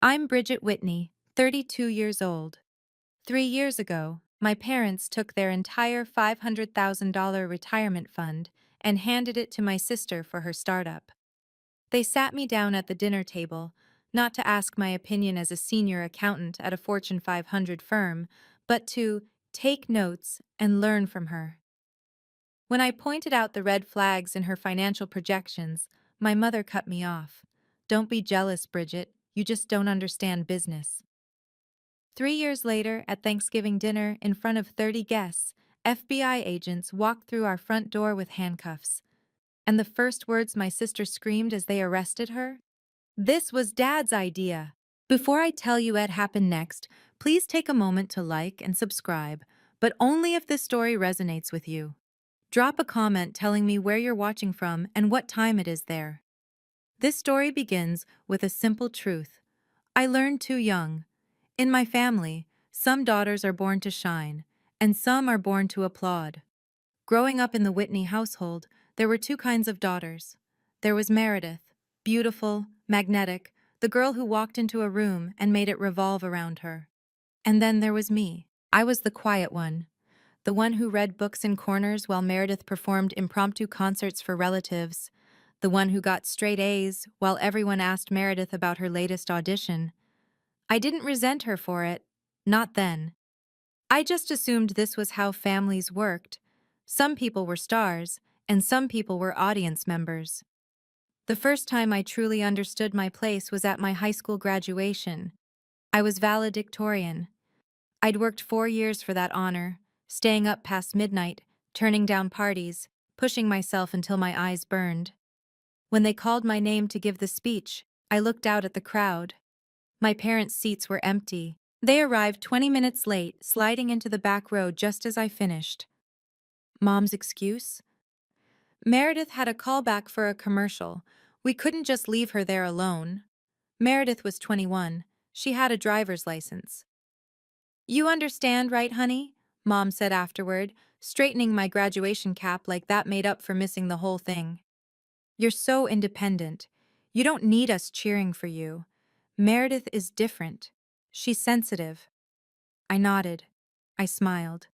I'm Bridget Whitney, 32 years old. 3 years ago, my parents took their entire $500,000 retirement fund and handed it to my sister for her startup. They sat me down at the dinner table, not to ask my opinion as a senior accountant at a Fortune 500 firm, but to take notes and learn from her. When I pointed out the red flags in her financial projections, my mother cut me off. Don't be jealous, Bridget. You just don't understand business. 3 years later, at Thanksgiving dinner in front of 30 guests, FBI agents walked through our front door with handcuffs. And the first words my sister screamed as they arrested her? This was Dad's idea. Before I tell you what happened next, please take a moment to like and subscribe, but only if this story resonates with you. Drop a comment telling me where you're watching from and what time it is there. This story begins with a simple truth. I learned too young. In my family, some daughters are born to shine, and some are born to applaud. Growing up in the Whitney household, there were two kinds of daughters. There was Meredith, beautiful, magnetic, the girl who walked into a room and made it revolve around her. And then there was me. I was the quiet one, the one who read books in corners while Meredith performed impromptu concerts for relatives, the one who got straight A's while everyone asked Meredith about her latest audition. I didn't resent her for it, not then. I just assumed this was how families worked. Some people were stars, and some people were audience members. The first time I truly understood my place was at my high school graduation. I was valedictorian. I'd worked 4 years for that honor, staying up past midnight, turning down parties, pushing myself until my eyes burned. When they called my name to give the speech, I looked out at the crowd. My parents' seats were empty. They arrived 20 minutes late, sliding into the back row just as I finished. Mom's excuse? Meredith had a callback for a commercial. We couldn't just leave her there alone. Meredith was 21. She had a driver's license. You understand, right, honey? Mom said afterward, straightening my graduation cap like that made up for missing the whole thing. You're so independent. You don't need us cheering for you. Meredith is different. She's sensitive. I nodded. I smiled.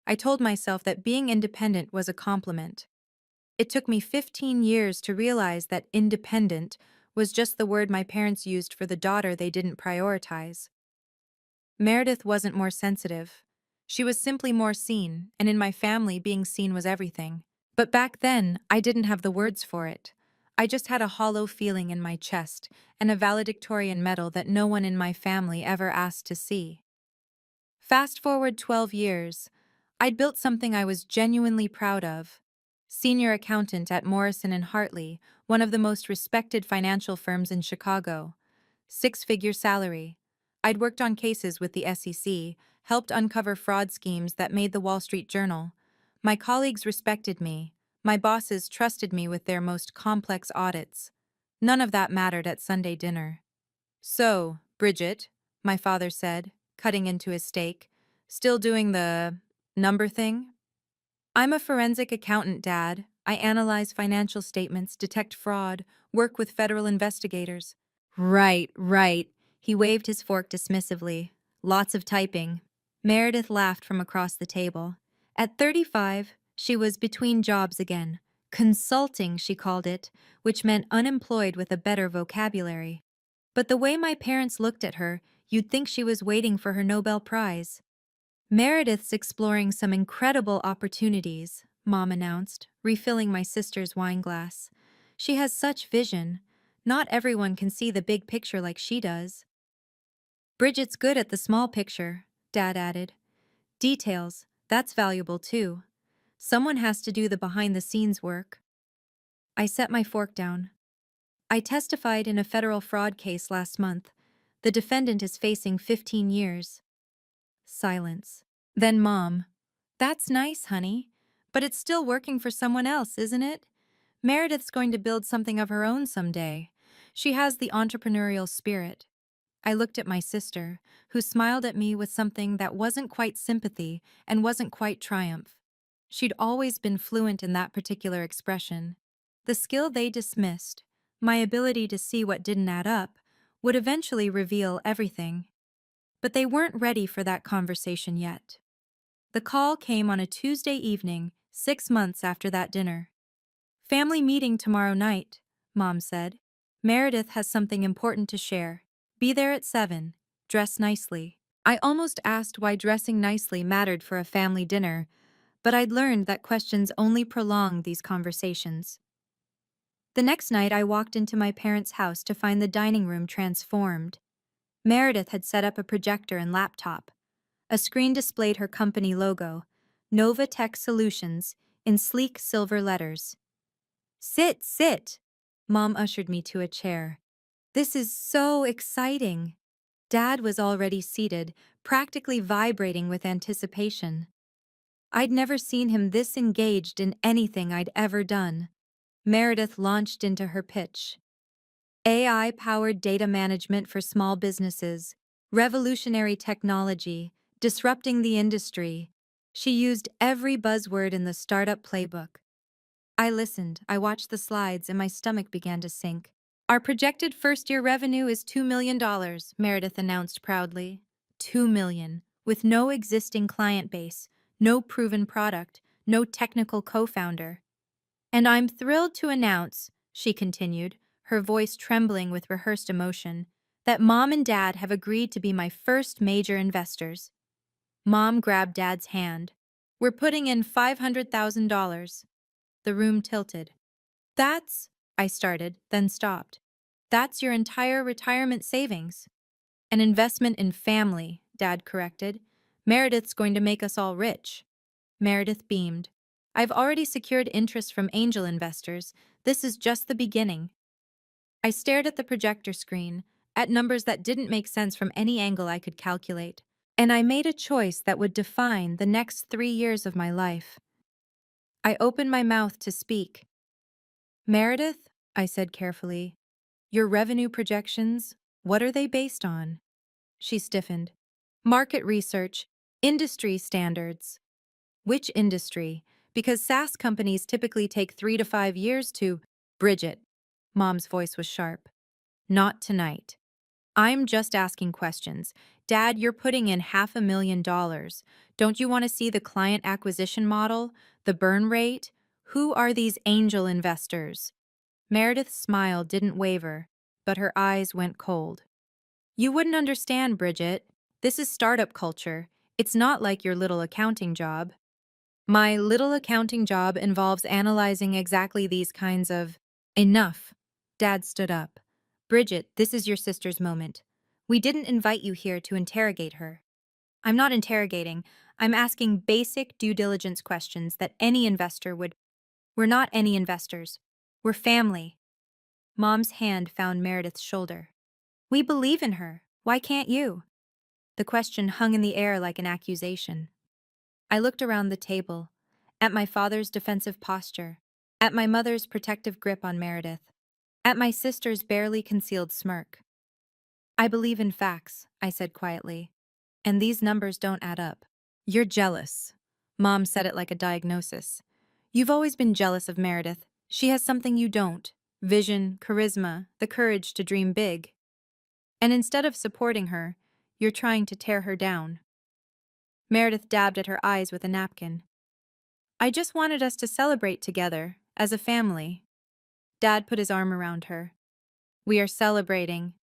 I told myself that being independent was a compliment. It took me 15 years to realize that independent was just the word my parents used for the daughter they didn't prioritize. Meredith wasn't more sensitive. She was simply more seen, and in my family, being seen was everything. But back then, I didn't have the words for it. I just had a hollow feeling in my chest and a valedictorian medal that no one in my family ever asked to see. Fast forward 12 years, I'd built something I was genuinely proud of. Senior accountant at Morrison and Hartley, one of the most respected financial firms in Chicago. Six-figure salary. I'd worked on cases with the SEC, helped uncover fraud schemes that made the Wall Street Journal. My colleagues respected me. My bosses trusted me with their most complex audits. None of that mattered at Sunday dinner. So, Bridget, my father said, cutting into his steak, still doing the number thing? I'm a forensic accountant, Dad. I analyze financial statements, detect fraud, work with federal investigators. Right, right. He waved his fork dismissively. Lots of typing. Meredith laughed from across the table. At 35, she was between jobs again. Consulting, she called it, which meant unemployed with a better vocabulary. But the way my parents looked at her, you'd think she was waiting for her Nobel Prize. Meredith's exploring some incredible opportunities, Mom announced, refilling my sister's wine glass. She has such vision. Not everyone can see the big picture like she does. Bridget's good at the small picture, Dad added. Details, that's valuable too. Someone has to do the behind-the-scenes work. I set my fork down. I testified in a federal fraud case last month. The defendant is facing 15 years. Silence. Then Mom. That's nice, honey. But it's still working for someone else, isn't it? Meredith's going to build something of her own someday. She has the entrepreneurial spirit. I looked at my sister, who smiled at me with something that wasn't quite sympathy and wasn't quite triumph. She'd always been fluent in that particular expression. The skill they dismissed, my ability to see what didn't add up, would eventually reveal everything. But they weren't ready for that conversation yet. The call came on a Tuesday evening, 6 months after that dinner. "Family meeting tomorrow night," Mom said. "Meredith has something important to share. Be there at 7. Dress nicely." I almost asked why dressing nicely mattered for a family dinner, but I'd learned that questions only prolong these conversations. The next night, I walked into my parents' house to find the dining room transformed. Meredith had set up a projector and laptop. A screen displayed her company logo, Nova Tech Solutions, in sleek silver letters. "Sit, sit!" Mom ushered me to a chair. "This is so exciting." Dad was already seated, practically vibrating with anticipation. I'd never seen him this engaged in anything I'd ever done. Meredith launched into her pitch. AI-powered data management for small businesses, revolutionary technology, disrupting the industry. She used every buzzword in the startup playbook. I listened, I watched the slides, and my stomach began to sink. "Our projected first-year revenue is $2 million, Meredith announced proudly. $2 million, with no existing client base, no proven product, no technical co-founder. "And I'm thrilled to announce," she continued, her voice trembling with rehearsed emotion, "that Mom and Dad have agreed to be my first major investors." Mom grabbed Dad's hand. "We're putting in $500,000. The room tilted. "That's," I started, then stopped. "That's your entire retirement savings." "An investment in family," Dad corrected. "Meredith's going to make us all rich." Meredith beamed. "I've already secured interest from angel investors. This is just the beginning." I stared at the projector screen, at numbers that didn't make sense from any angle I could calculate. And I made a choice that would define the next 3 years of my life. I opened my mouth to speak. "Meredith," I said carefully, "your revenue projections, what are they based on?" She stiffened. "Market research, industry standards." "Which industry? Because SaaS companies typically take 3 to 5 years to—" "Bridget." Mom's voice was sharp. "Not tonight. I'm just asking questions. Dad, you're putting in $500,000. Don't you want to see the client acquisition model, the burn rate? Who are these angel investors?" Meredith's smile didn't waver, but her eyes went cold. "You wouldn't understand, Bridget. This is startup culture. It's not like your little accounting job." "My little accounting job involves analyzing exactly these kinds of—" "Enough." Dad stood up. "Bridget, this is your sister's moment. We didn't invite you here to interrogate her." "I'm not interrogating. I'm asking basic due diligence questions that any investor would—" "We're not any investors. We're family." Mom's hand found Meredith's shoulder. "We believe in her. Why can't you?" The question hung in the air like an accusation. I looked around the table, at my father's defensive posture, at my mother's protective grip on Meredith, at my sister's barely concealed smirk. "I believe in facts," I said quietly, "and these numbers don't add up." "You're jealous." Mom said it like a diagnosis. "You've always been jealous of Meredith. She has something you don't: vision, charisma, the courage to dream big. And instead of supporting her, you're trying to tear her down." Meredith dabbed at her eyes with a napkin. "I just wanted us to celebrate together, as a family." Dad put his arm around her. "We are celebrating.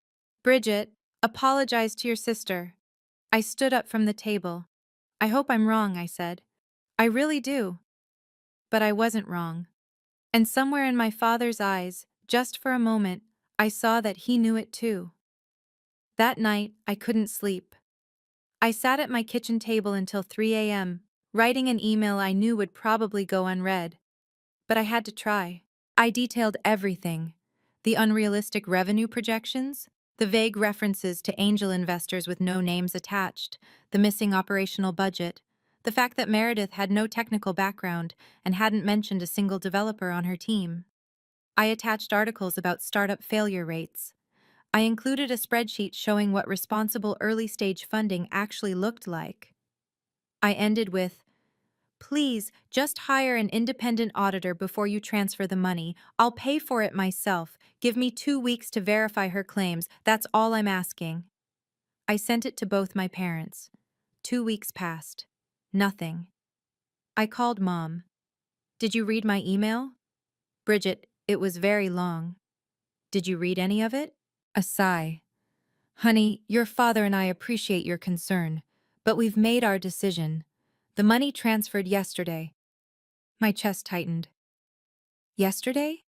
Bridget, apologize to your sister." I stood up from the table. "I hope I'm wrong," I said. "I really do." But I wasn't wrong. And somewhere in my father's eyes, just for a moment, I saw that he knew it too. That night, I couldn't sleep. I sat at my kitchen table until 3 a.m., writing an email I knew would probably go unread. But I had to try. I detailed everything: the unrealistic revenue projections, the vague references to angel investors with no names attached, the missing operational budget, the fact that Meredith had no technical background and hadn't mentioned a single developer on her team. I attached articles about startup failure rates. I included a spreadsheet showing what responsible early-stage funding actually looked like. I ended with, Please, just hire an independent auditor before you transfer the money. I'll pay for it myself. Give me 2 weeks to verify her claims. That's all I'm asking. I sent it to both my parents. 2 weeks passed. Nothing. I called Mom. Did you read my email? Bridget, it was very long. Did you read any of it? A sigh. Honey, your father and I appreciate your concern, but we've made our decision. The money transferred yesterday. My chest tightened. Yesterday?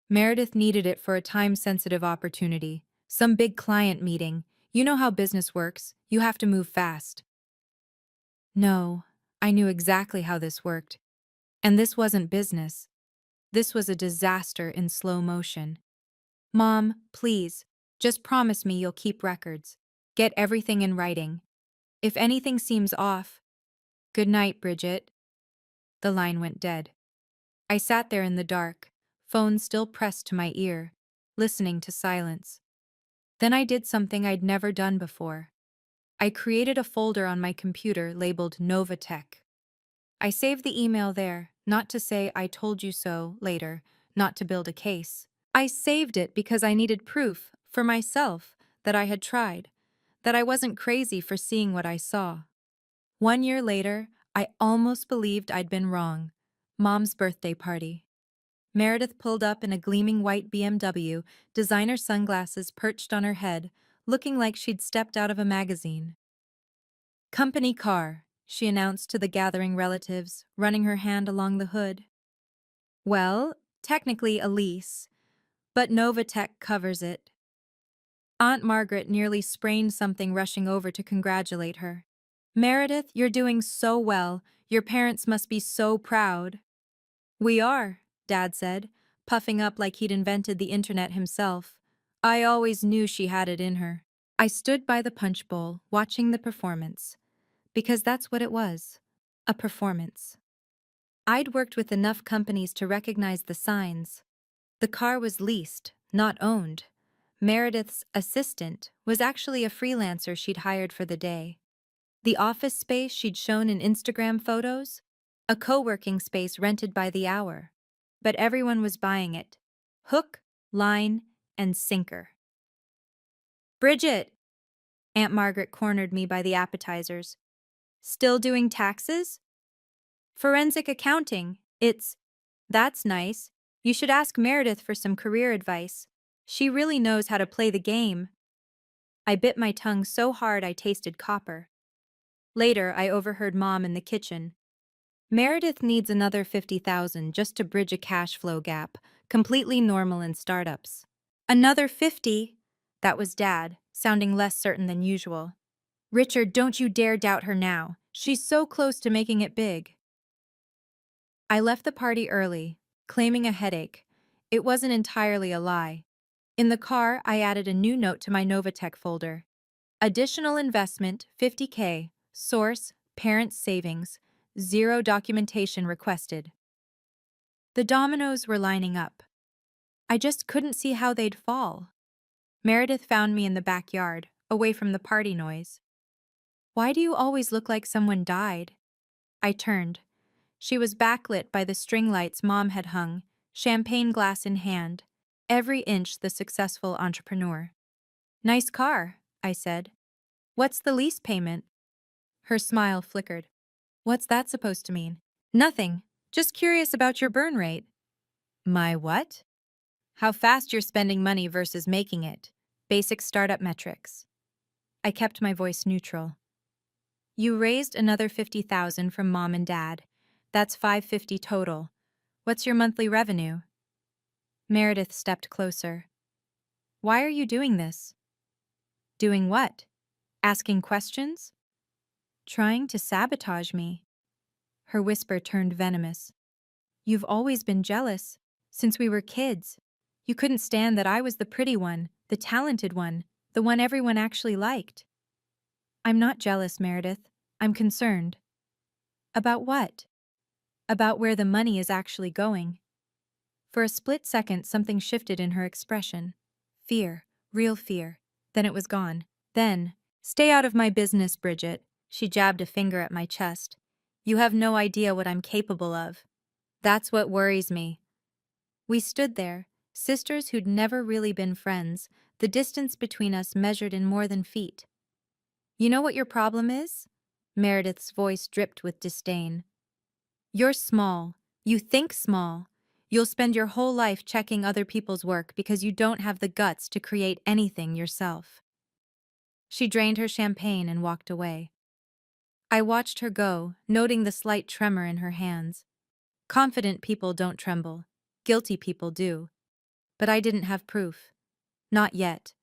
Meredith needed it for a time-sensitive opportunity. Some big client meeting. You know how business works. You have to move fast. No, I knew exactly how this worked. And this wasn't business. This was a disaster in slow motion. Mom, please, just promise me you'll keep records. Get everything in writing. If anything seems off. Good night, Bridget. The line went dead. I sat there in the dark, phone still pressed to my ear, listening to silence. Then I did something I'd never done before. I created a folder on my computer labeled Novatech. I saved the email there, not to say I told you so later, not to build a case. I saved it because I needed proof, for myself, that I had tried, that I wasn't crazy for seeing what I saw. 1 year later, I almost believed I'd been wrong. Mom's birthday party. Meredith pulled up in a gleaming white BMW, designer sunglasses perched on her head, looking like she'd stepped out of a magazine. Company car, she announced to the gathering relatives, running her hand along the hood. Well, technically a lease, but Novatech covers it. Aunt Margaret nearly sprained something rushing over to congratulate her. Meredith, you're doing so well. Your parents must be so proud. We are, Dad said, puffing up like he'd invented the internet himself. I always knew she had it in her. I stood by the punch bowl, watching the performance. Because that's what it was. A performance. I'd worked with enough companies to recognize the signs. The car was leased, not owned. Meredith's assistant was actually a freelancer she'd hired for the day. The office space she'd shown in Instagram photos? A co-working space rented by the hour. But everyone was buying it. Hook, line, and sinker. Bridget! Aunt Margaret cornered me by the appetizers. Still doing taxes? Forensic accounting. That's nice. You should ask Meredith for some career advice. She really knows how to play the game. I bit my tongue so hard I tasted copper. Later, I overheard Mom in the kitchen. Meredith needs another $50,000 just to bridge a cash flow gap, completely normal in startups. Another 50? That was Dad, sounding less certain than usual. Richard, don't you dare doubt her now. She's so close to making it big. I left the party early, claiming a headache. It wasn't entirely a lie. In the car, I added a new note to my Novatech folder. Additional investment, $50K. Source, parents' savings. 0 documentation requested. The dominoes were lining up. I just couldn't see how they'd fall. Meredith found me in the backyard, away from the party noise. Why do you always look like someone died? I turned. She was backlit by the string lights Mom had hung, champagne glass in hand, every inch the successful entrepreneur. Nice car, I said. What's the lease payment? Her smile flickered. What's that supposed to mean? Nothing. Just curious about your burn rate. My what? How fast you're spending money versus making it. Basic startup metrics. I kept my voice neutral. You raised another $50,000 from Mom and Dad. That's $550 total. What's your monthly revenue? Meredith stepped closer. Why are you doing this? Doing what? Asking questions? Trying to sabotage me. Her whisper turned venomous. You've always been jealous, since we were kids. You couldn't stand that I was the pretty one, the talented one, the one everyone actually liked. I'm not jealous, Meredith. I'm concerned. About what? About where the money is actually going. For a split second, something shifted in her expression. Fear, real fear. Then it was gone. Then, stay out of my business, Bridget. She jabbed a finger at my chest. You have no idea what I'm capable of. That's what worries me. We stood there, sisters who'd never really been friends, the distance between us measured in more than feet. You know what your problem is? Meredith's voice dripped with disdain. You're small. You think small. You'll spend your whole life checking other people's work because you don't have the guts to create anything yourself. She drained her champagne and walked away. I watched her go, noting the slight tremor in her hands. Confident people don't tremble. Guilty people do. But I didn't have proof. Not yet.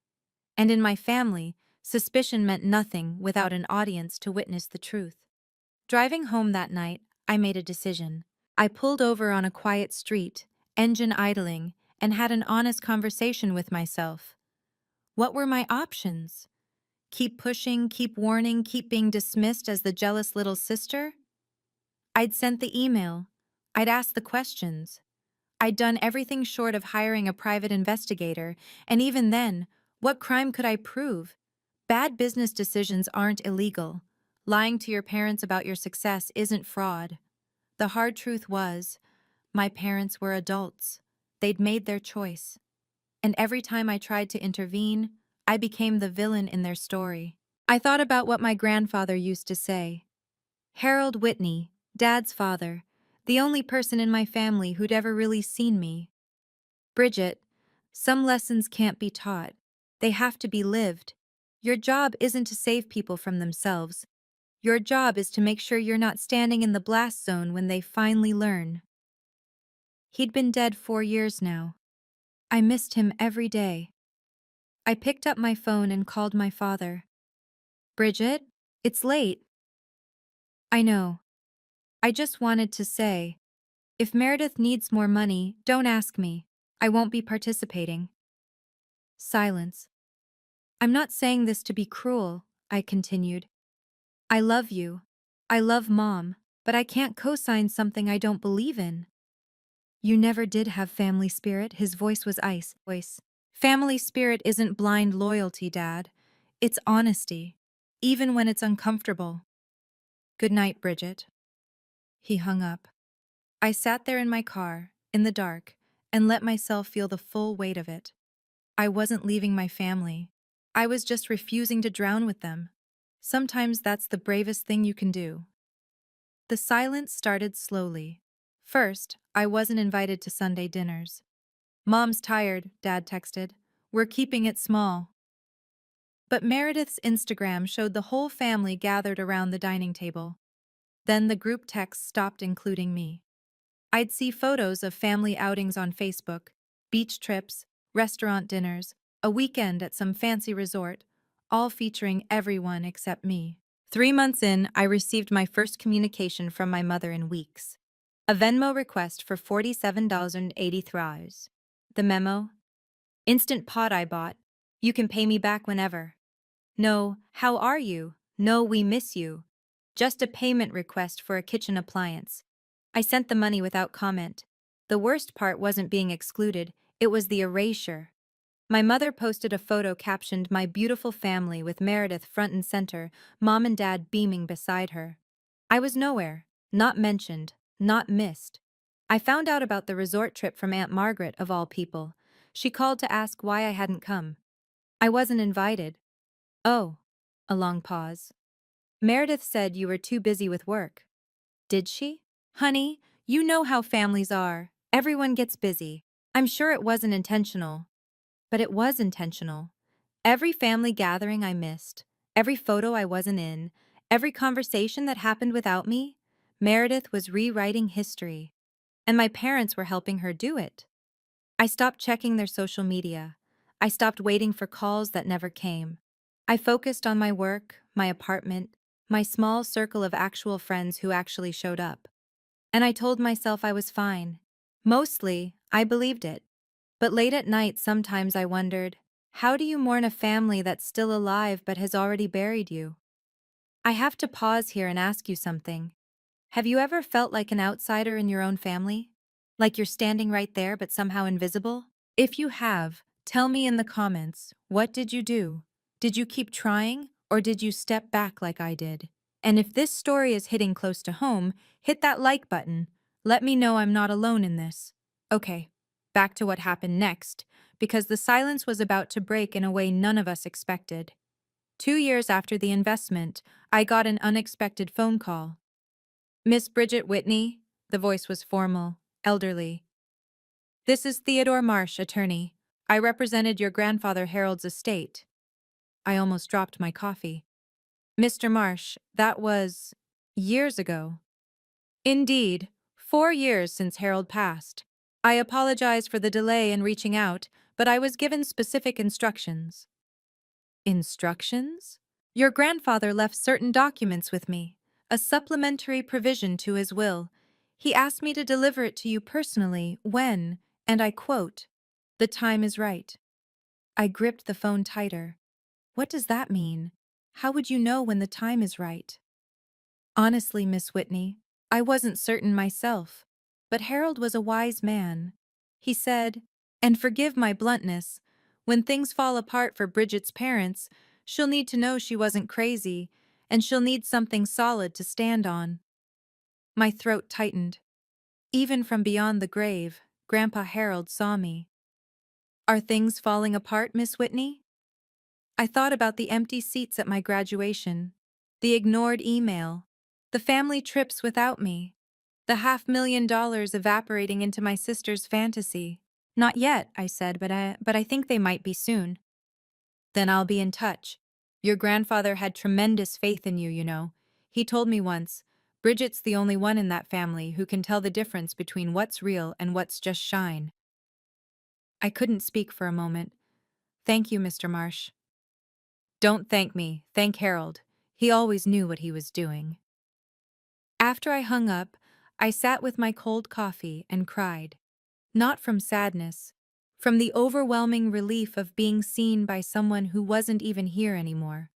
And in my family, suspicion meant nothing without an audience to witness the truth. Driving home that night, I made a decision. I pulled over on a quiet street, engine idling, and had an honest conversation with myself. What were my options? Keep pushing, keep warning, keep being dismissed as the jealous little sister? I'd sent the email. I'd asked the questions. I'd done everything short of hiring a private investigator, and even then, what crime could I prove? Bad business decisions aren't illegal. Lying to your parents about your success isn't fraud. The hard truth was, my parents were adults. They'd made their choice. And every time I tried to intervene, I became the villain in their story. I thought about what my grandfather used to say. Harold Whitney, Dad's father, the only person in my family who'd ever really seen me. Bridget, some lessons can't be taught. They have to be lived. Your job isn't to save people from themselves. Your job is to make sure you're not standing in the blast zone when they finally learn. He'd been dead 4 years now. I missed him every day. I picked up my phone and called my father. Bridget, it's late. I know. I just wanted to say, if Meredith needs more money, don't ask me. I won't be participating. Silence. I'm not saying this to be cruel, I continued. I love you. I love Mom, but I can't co-sign something I don't believe in. You never did have family spirit, his voice was ice. Family spirit isn't blind loyalty, Dad. It's honesty, even when it's uncomfortable. Good night, Bridget. He hung up. I sat there in my car, in the dark, and let myself feel the full weight of it. I wasn't leaving my family. I was just refusing to drown with them. Sometimes that's the bravest thing you can do. The silence started slowly. First, I wasn't invited to Sunday dinners. Mom's tired, Dad texted. We're keeping it small. But Meredith's Instagram showed the whole family gathered around the dining table. Then the group text stopped including me. I'd see photos of family outings on Facebook, beach trips, restaurant dinners, a weekend at some fancy resort, all featuring everyone except me. 3 months in, I received my first communication from my mother in weeks. A Venmo request for $47.83. The memo? Instant pot I bought. You can pay me back whenever. No, how are you? No, we miss you. Just a payment request for a kitchen appliance. I sent the money without comment. The worst part wasn't being excluded, it was the erasure. My mother posted a photo captioned "My beautiful family" with Meredith front and center, Mom and Dad beaming beside her. I was nowhere, not mentioned, not missed. I found out about the resort trip from Aunt Margaret, of all people. She called to ask why I hadn't come. I wasn't invited. Oh, a long pause. Meredith said you were too busy with work. Did she? Honey, you know how families are. Everyone gets busy. I'm sure it wasn't intentional. But it was intentional. Every family gathering I missed, every photo I wasn't in, every conversation that happened without me, Meredith was rewriting history. And my parents were helping her do it. I stopped checking their social media. I stopped waiting for calls that never came. I focused on my work, my apartment, my small circle of actual friends who actually showed up. And I told myself I was fine. Mostly, I believed it. But late at night, sometimes I wondered, how do you mourn a family that's still alive but has already buried you? I have to pause here and ask you something. Have you ever felt like an outsider in your own family? Like you're standing right there but somehow invisible? If you have, tell me in the comments, what did you do? Did you keep trying, or did you step back like I did? And if this story is hitting close to home, hit that like button. Let me know I'm not alone in this. Okay, back to what happened next, because the silence was about to break in a way none of us expected. 2 years after the investment, I got an unexpected phone call. Miss Bridget Whitney, the voice was formal, elderly. This is Theodore Marsh, attorney. I represented your grandfather Harold's estate. I almost dropped my coffee. Mr. Marsh, that was years ago. Indeed, 4 years since Harold passed. I apologize for the delay in reaching out, but I was given specific instructions. Instructions? Your grandfather left certain documents with me, a supplementary provision to his will. He asked me to deliver it to you personally when, and I quote, "The time is right." I gripped the phone tighter. What does that mean? How would you know when the time is right? Honestly, Miss Whitney, I wasn't certain myself. But Harold was a wise man. He said, and forgive my bluntness, when things fall apart for Bridget's parents, she'll need to know she wasn't crazy, and she'll need something solid to stand on. My throat tightened. Even from beyond the grave, Grandpa Harold saw me. Are things falling apart, Miss Whitney? I thought about the empty seats at my graduation, the ignored email, the family trips without me, the $500,000 evaporating into my sister's fantasy. Not yet, I said, but I think they might be soon. Then I'll be in touch. Your grandfather had tremendous faith in you, you know. He told me once, Bridget's the only one in that family who can tell the difference between what's real and what's just shine. I couldn't speak for a moment. Thank you, Mr. Marsh. Don't thank me, thank Harold. He always knew what he was doing. After I hung up, I sat with my cold coffee and cried. Not from sadness, from the overwhelming relief of being seen by someone who wasn't even here anymore.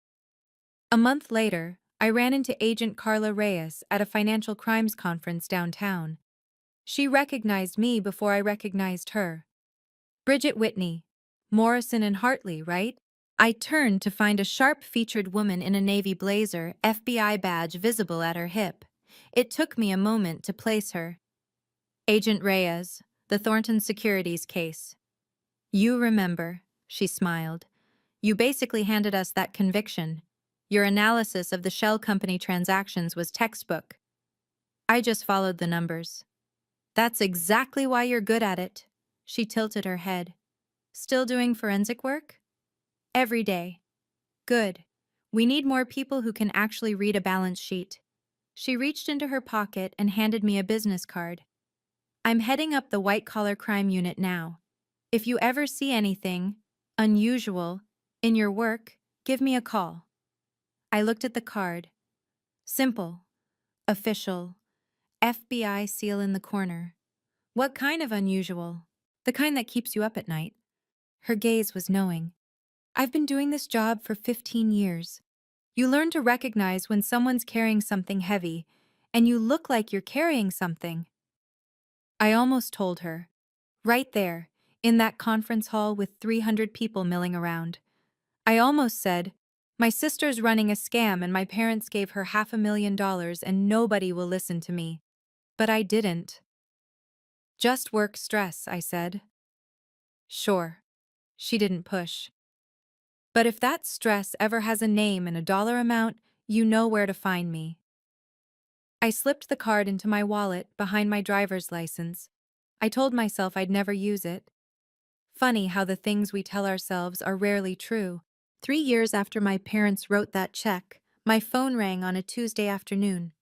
A month later, I ran into Agent Carla Reyes at a financial crimes conference downtown. She recognized me before I recognized her. Bridget Whitney. Morrison and Hartley, right? I turned to find a sharp-featured woman in a navy blazer, FBI badge visible at her hip. It took me a moment to place her. Agent Reyes, the Thornton Securities case. You remember, she smiled. You basically handed us that conviction. Your analysis of the shell company transactions was textbook. I just followed the numbers. That's exactly why you're good at it. She tilted her head. Still doing forensic work? Every day. Good. We need more people who can actually read a balance sheet. She reached into her pocket and handed me a business card. I'm heading up the white-collar crime unit now. If you ever see anything unusual in your work, give me a call. I looked at the card. Simple. Official. FBI seal in the corner. What kind of unusual? The kind that keeps you up at night. Her gaze was knowing. I've been doing this job for 15 years. You learn to recognize when someone's carrying something heavy, and you look like you're carrying something. I almost told her. Right there, in that conference hall with 300 people milling around. I almost said, my sister's running a scam and my parents gave her $500,000 and nobody will listen to me. But I didn't. Just work stress, I said. Sure. She didn't push. But if that stress ever has a name and a dollar amount, you know where to find me. I slipped the card into my wallet behind my driver's license. I told myself I'd never use it. Funny how the things we tell ourselves are rarely true. 3 years after my parents wrote that check, my phone rang on a Tuesday afternoon.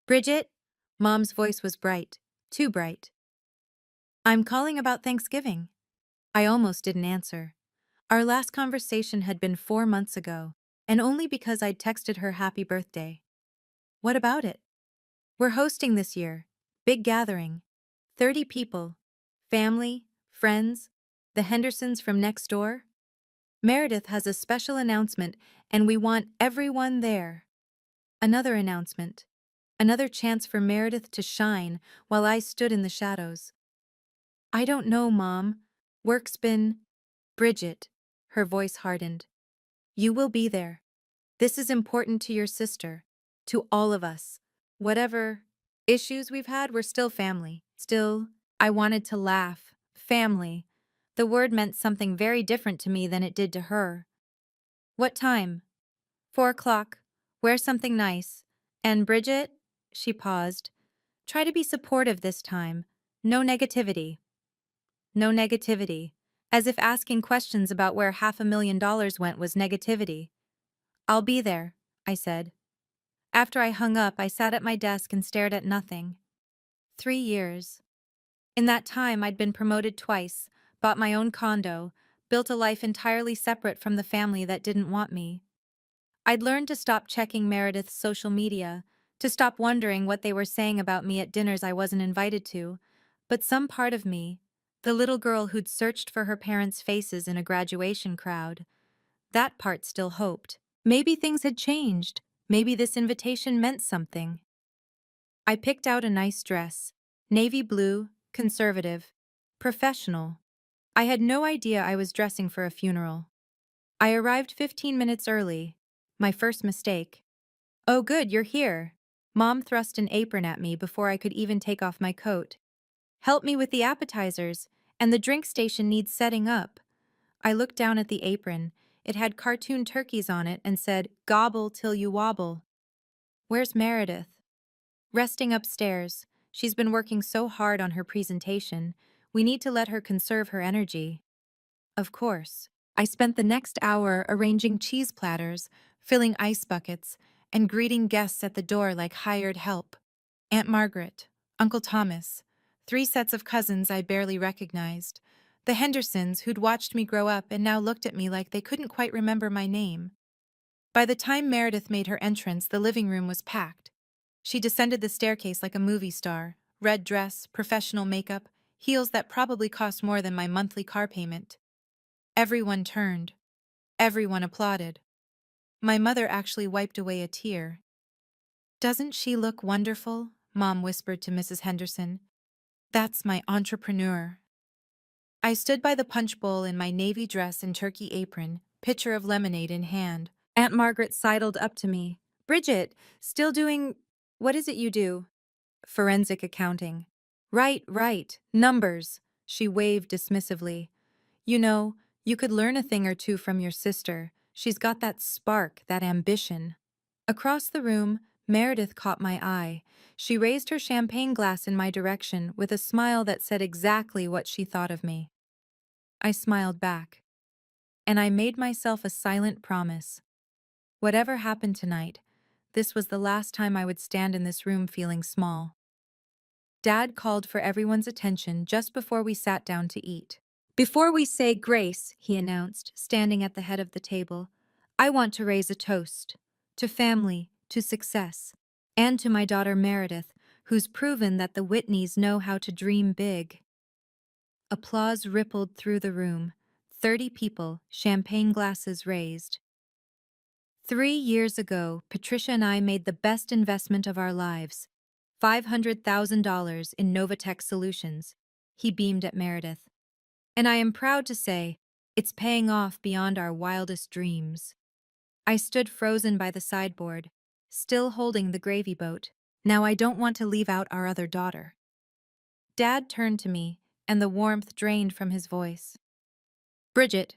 Bridget? Mom's voice was bright. Too bright. I'm calling about Thanksgiving. I almost didn't answer. Our last conversation had been 4 months ago, and only because I'd texted her happy birthday. What about it? We're hosting this year. Big gathering. 30 people. Family, friends, the Hendersons from next door. Meredith has a special announcement, and we want everyone there. Another announcement. Another chance for Meredith to shine while I stood in the shadows. I don't know, Mom. Work's been... Bridget. Her voice hardened. You will be there. This is important to your sister. To all of us. Whatever issues we've had, we're still family. Still, I wanted to laugh. Family. The word meant something very different to me than it did to her. What time? 4 o'clock. Wear something nice. And Bridget? She paused. Try to be supportive this time. No negativity. No negativity. As if asking questions about where $500,000 went was negativity. I'll be there, I said. After I hung up, I sat at my desk and stared at nothing. 3 years. In that time, I'd been promoted twice, bought my own condo, built a life entirely separate from the family that didn't want me. I'd learned to stop checking Meredith's social media, to stop wondering what they were saying about me at dinners I wasn't invited to, but some part of me, the little girl who'd searched for her parents' faces in a graduation crowd, that part still hoped. Maybe things had changed. Maybe this invitation meant something. I picked out a nice dress. Navy blue, conservative, professional. I had no idea I was dressing for a funeral. I arrived 15 minutes early. My first mistake. Oh good, you're here. Mom thrust an apron at me before I could even take off my coat. Help me with the appetizers, and the drink station needs setting up. I looked down at the apron. It had cartoon turkeys on it and said, "Gobble till you wobble." Where's Meredith? Resting upstairs. She's been working so hard on her presentation. We need to let her conserve her energy. Of course. I spent the next hour arranging cheese platters, filling ice buckets, and greeting guests at the door like hired help. Aunt Margaret, Uncle Thomas, 3 sets of cousins I barely recognized. The Hendersons, who'd watched me grow up and now looked at me like they couldn't quite remember my name. By the time Meredith made her entrance, the living room was packed. She descended the staircase like a movie star, red dress, professional makeup, heels that probably cost more than my monthly car payment. Everyone turned. Everyone applauded. My mother actually wiped away a tear. "Doesn't she look wonderful?" Mom whispered to Mrs. Henderson. "That's my entrepreneur." I stood by the punch bowl in my navy dress and turkey apron, pitcher of lemonade in hand. Aunt Margaret sidled up to me. "Bridget, still doing... what is it you do?" "Forensic accounting." Right, right. Numbers." She waved dismissively. "You know, you could learn a thing or two from your sister. She's got that spark, that ambition." Across the room, Meredith caught my eye. She raised her champagne glass in my direction with a smile that said exactly what she thought of me. I smiled back. And I made myself a silent promise. Whatever happened tonight, this was the last time I would stand in this room feeling small. Dad called for everyone's attention just before we sat down to eat. "Before we say grace," he announced, standing at the head of the table, "I want to raise a toast. To family, to success, and to my daughter Meredith, who's proven that the Whitneys know how to dream big." Applause rippled through the room. 30 people, champagne glasses raised. 3 years ago, Patricia and I made the best investment of our lives. $500,000 in Novatech Solutions. He beamed at Meredith. And I am proud to say, it's paying off beyond our wildest dreams. I stood frozen by the sideboard, still holding the gravy boat. Now I don't want to leave out our other daughter. Dad turned to me, and the warmth drained from his voice. "Bridget,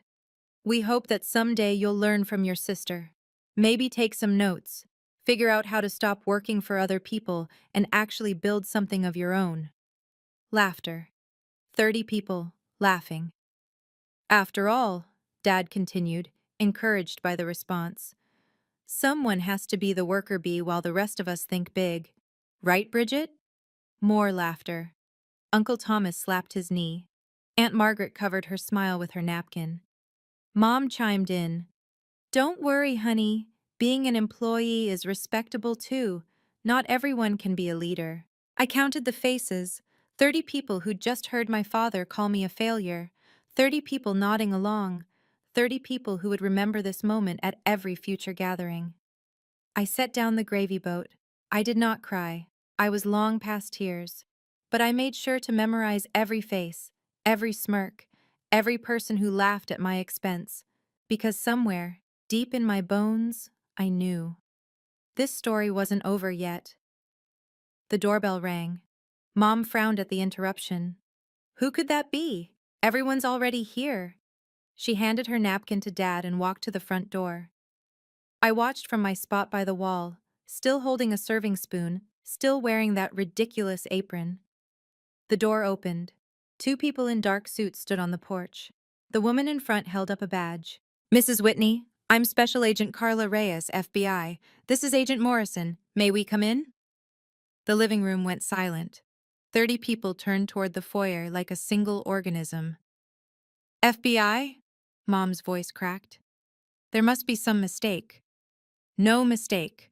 we hope that someday you'll learn from your sister. Maybe take some notes, figure out how to stop working for other people and actually build something of your own." Laughter. 30 people, laughing. "After all," Dad continued, encouraged by the response, "someone has to be the worker bee while the rest of us think big. Right, Bridget?" More laughter. Uncle Thomas slapped his knee. Aunt Margaret covered her smile with her napkin. Mom chimed in. "Don't worry, honey. Being an employee is respectable too. Not everyone can be a leader." I counted the faces. 30 people who'd just heard my father call me a failure. 30 people nodding along. 30 people who would remember this moment at every future gathering. I set down the gravy boat. I did not cry. I was long past tears. But I made sure to memorize every face, every smirk, every person who laughed at my expense. Because somewhere, deep in my bones, I knew. This story wasn't over yet. The doorbell rang. Mom frowned at the interruption. Who could that be? Everyone's already here. She handed her napkin to Dad and walked to the front door. I watched from my spot by the wall, still holding a serving spoon, still wearing that ridiculous apron. The door opened. Two people in dark suits stood on the porch. The woman in front held up a badge. Mrs. Whitney, I'm Special Agent Carla Reyes, FBI. This is Agent Morrison. May we come in? The living room went silent. 30 people turned toward the foyer like a single organism. FBI? Mom's voice cracked. There must be some mistake. No mistake.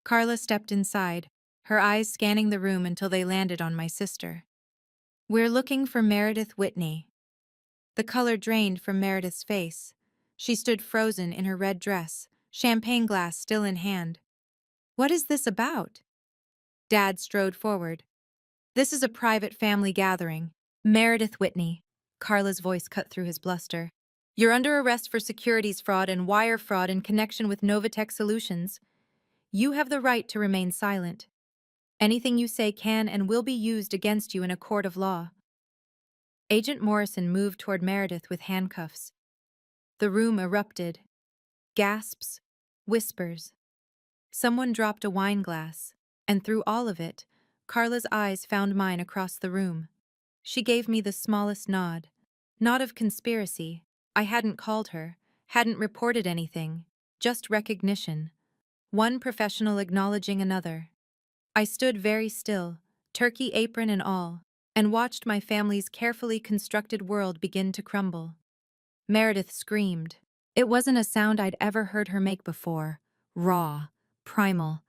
Carla stepped inside, her eyes scanning the room until they landed on my sister. We're looking for Meredith Whitney. The color drained from Meredith's face. She stood frozen in her red dress, champagne glass still in hand. What is this about? Dad strode forward. This is a private family gathering. Meredith Whitney. Carla's voice cut through his bluster. You're under arrest for securities fraud and wire fraud in connection with Novatech Solutions. You have the right to remain silent. Anything you say can and will be used against you in a court of law. Agent Morrison moved toward Meredith with handcuffs. The room erupted. Gasps, whispers. Someone dropped a wine glass, and through all of it, Carla's eyes found mine across the room. She gave me the smallest nod. Not of conspiracy. I hadn't called her, hadn't reported anything, just recognition. One professional acknowledging another. I stood very still, turkey apron and all, and watched my family's carefully constructed world begin to crumble. Meredith screamed. It wasn't a sound I'd ever heard her make before. Raw, primal.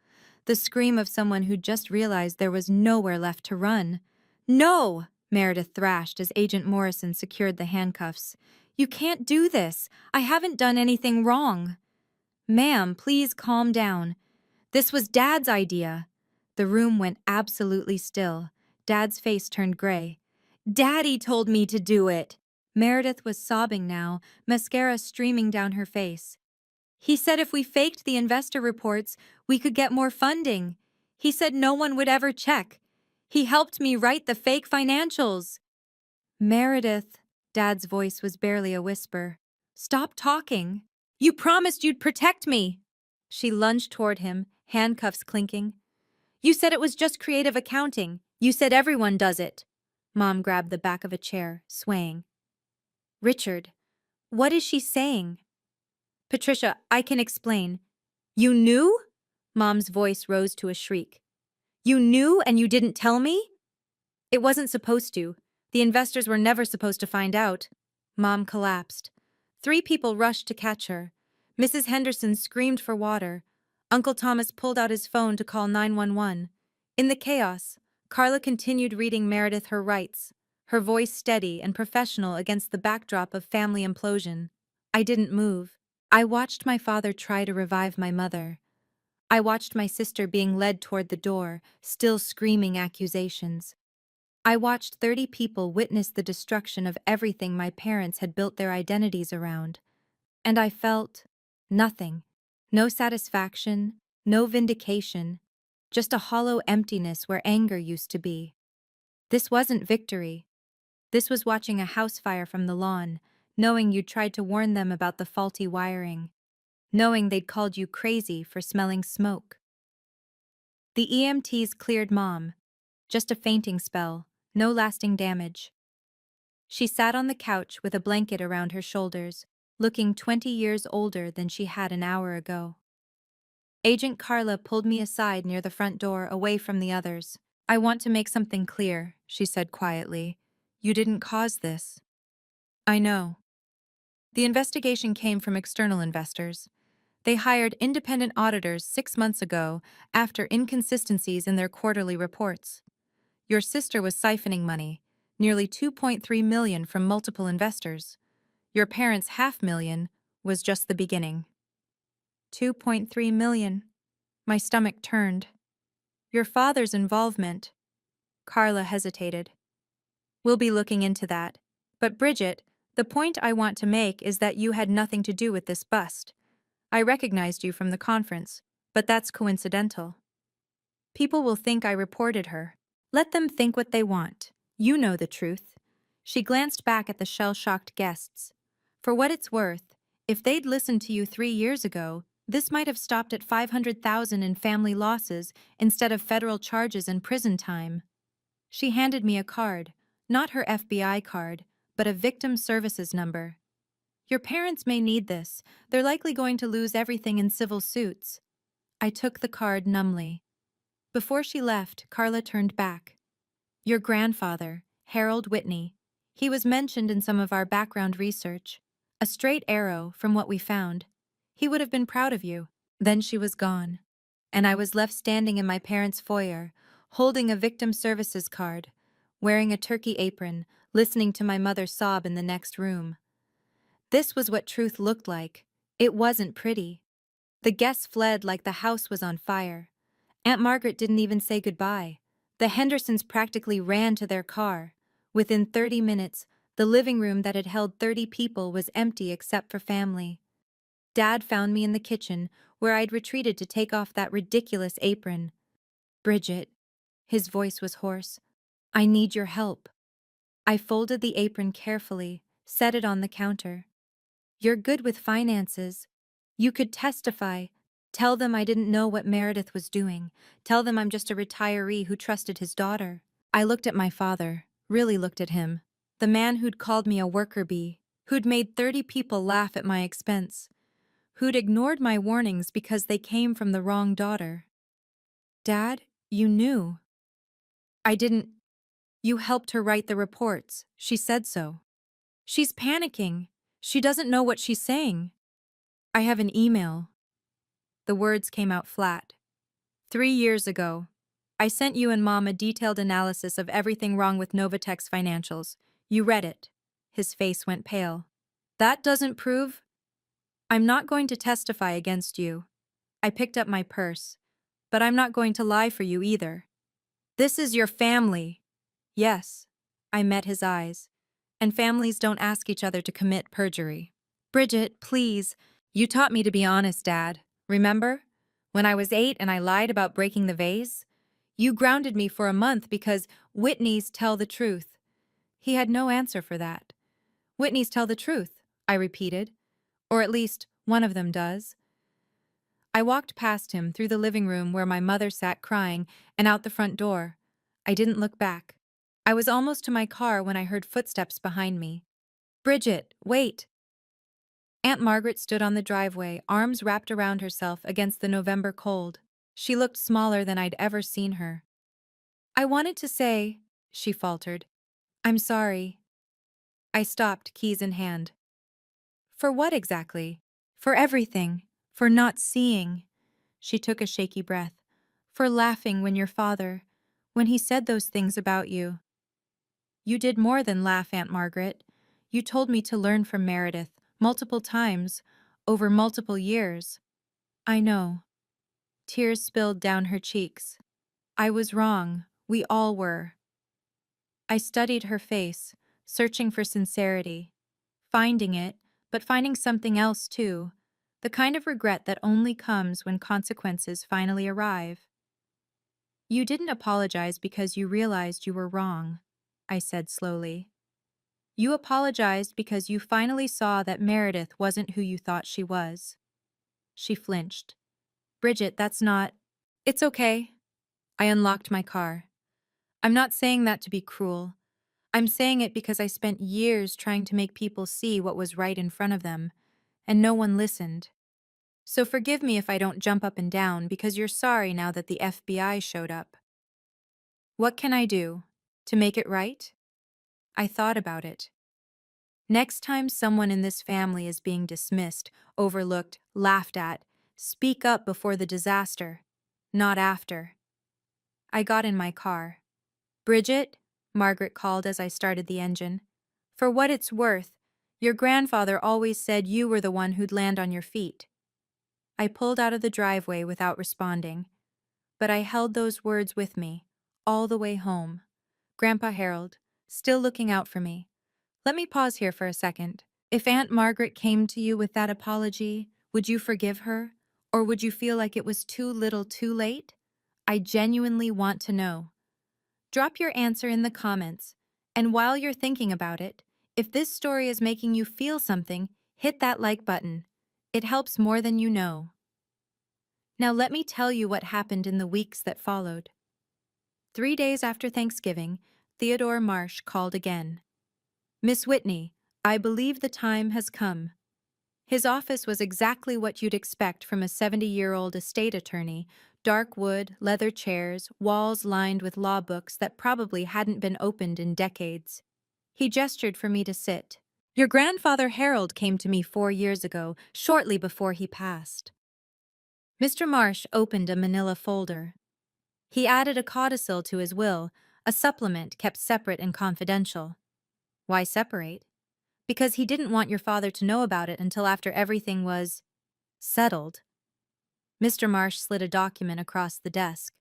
The scream of someone who'd just realized there was nowhere left to run. No! Meredith thrashed as Agent Morrison secured the handcuffs. You can't do this. I haven't done anything wrong. Ma'am, please calm down. This was Dad's idea. The room went absolutely still. Dad's face turned gray. Daddy told me to do it. Meredith was sobbing now, mascara streaming down her face. He said if we faked the investor reports, we could get more funding. He said no one would ever check. He helped me write the fake financials. Meredith, Dad's voice was barely a whisper. Stop talking. You promised you'd protect me. She lunged toward him, handcuffs clinking. You said it was just creative accounting. You said everyone does it. Mom grabbed the back of a chair, swaying. Richard, what is she saying? Patricia, I can explain. You knew? Mom's voice rose to a shriek. You knew and you didn't tell me? It wasn't supposed to. The investors were never supposed to find out. Mom collapsed. 3 people rushed to catch her. Mrs. Henderson screamed for water. Uncle Thomas pulled out his phone to call 911. In the chaos, Carla continued reading Meredith her rights, her voice steady and professional against the backdrop of family implosion. I didn't move. I watched my father try to revive my mother. I watched my sister being led toward the door, still screaming accusations. I watched 30 people witness the destruction of everything my parents had built their identities around. And I felt nothing. No satisfaction, no vindication, just a hollow emptiness where anger used to be. This wasn't victory. This was watching a house fire from the lawn, knowing you'd tried to warn them about the faulty wiring, knowing they'd called you crazy for smelling smoke. The EMTs cleared Mom. Just a fainting spell, no lasting damage. She sat on the couch with a blanket around her shoulders, looking 20 years older than she had an hour ago. Agent Carla pulled me aside near the front door, away from the others. I want to make something clear, she said quietly. You didn't cause this. I know. The investigation came from external investors. They hired independent auditors 6 months ago after inconsistencies in their quarterly reports. Your sister was siphoning money, nearly $2.3 million from multiple investors. Your parents' $500,000 was just the beginning. $2.3 million. My stomach turned. Your father's involvement. Carla hesitated. We'll be looking into that. But Bridget, the point I want to make is that you had nothing to do with this bust. I recognized you from the conference. But that's coincidental. People will think I reported her. Let them think what they want. You know the truth. She glanced back at the shell-shocked guests. For what it's worth, if they'd listened to you 3 years ago, this might have stopped at 500,000 in family losses instead of federal charges and prison time. She handed me a card, not her FBI card, but a victim services number. Your parents may need this. They're likely going to lose everything in civil suits. I took the card numbly. Before she left, Carla turned back. Your grandfather, Harold Whitney. He was mentioned in some of our background research. A straight arrow from what we found. He would have been proud of you. Then she was gone. And I was left standing in my parents' foyer, holding a victim services card, wearing a turkey apron, listening to my mother sob in the next room. This was what truth looked like. It wasn't pretty. The guests fled like the house was on fire. Aunt Margaret didn't even say goodbye. The Hendersons practically ran to their car. Within 30 minutes, the living room that had held 30 people was empty except for family. Dad found me in the kitchen, where I'd retreated to take off that ridiculous apron. Bridget, his voice was hoarse, I need your help. I folded the apron carefully, set it on the counter. You're good with finances. You could testify. Tell them I didn't know what Meredith was doing. Tell them I'm just a retiree who trusted his daughter. I looked at my father, really looked at him. The man who'd called me a worker bee, who'd made 30 people laugh at my expense, who'd ignored my warnings because they came from the wrong daughter. Dad, you knew. I didn't. You helped her write the reports. She said so. She's panicking. She doesn't know what she's saying. I have an email. The words came out flat. 3 years ago, I sent you and Mom a detailed analysis of everything wrong with Novatech's financials. You read it. His face went pale. That doesn't prove. I'm not going to testify against you. I picked up my purse. But I'm not going to lie for you either. This is your family. Yes. I met his eyes. And families don't ask each other to commit perjury. Bridget, please. You taught me to be honest, Dad. Remember? When I was 8 and I lied about breaking the vase? You grounded me for a month because Whitney's tell the truth. He had no answer for that. Whitney's tell the truth, I repeated. Or at least, one of them does. I walked past him through the living room where my mother sat crying and out the front door. I didn't look back. I was almost to my car when I heard footsteps behind me. Bridget, wait! Aunt Margaret stood on the driveway, arms wrapped around herself against the November cold. She looked smaller than I'd ever seen her. I wanted to say, she faltered, I'm sorry. I stopped, keys in hand. For what exactly? For everything. For not seeing. She took a shaky breath. For laughing when when he said those things about you. You did more than laugh, Aunt Margaret. You told me to learn from Meredith, multiple times, over multiple years. I know. Tears spilled down her cheeks. I was wrong. We all were. I studied her face, searching for sincerity. Finding it, but finding something else too. The kind of regret that only comes when consequences finally arrive. You didn't apologize because you realized you were wrong, I said slowly. You apologized because you finally saw that Meredith wasn't who you thought she was. She flinched. Bridget, that's not... It's okay. I unlocked my car. I'm not saying that to be cruel. I'm saying it because I spent years trying to make people see what was right in front of them, and no one listened. So forgive me if I don't jump up and down because you're sorry now that the FBI showed up. What can I do? To make it right? I thought about it. Next time someone in this family is being dismissed, overlooked, laughed at, speak up before the disaster, not after. I got in my car. Bridget, Margaret called as I started the engine. For what it's worth, your grandfather always said you were the one who'd land on your feet. I pulled out of the driveway without responding, but I held those words with me, all the way home. Grandpa Harold, still looking out for me. Let me pause here for a second. If Aunt Margaret came to you with that apology, would you forgive her? Or would you feel like it was too little too late? I genuinely want to know. Drop your answer in the comments. And while you're thinking about it, if this story is making you feel something, hit that like button. It helps more than you know. Now let me tell you what happened in the weeks that followed. 3 days after Thanksgiving, Theodore Marsh called again. Miss Whitney, I believe the time has come. His office was exactly what you'd expect from a 70-year-old estate attorney: dark wood, leather chairs, walls lined with law books that probably hadn't been opened in decades. He gestured for me to sit. Your grandfather Harold came to me 4 years ago, shortly before he passed. Mr. Marsh opened a manila folder. He added a codicil to his will, a supplement kept separate and confidential. Why separate? Because he didn't want your father to know about it until after everything was settled. Mr. Marsh slid a document across the desk.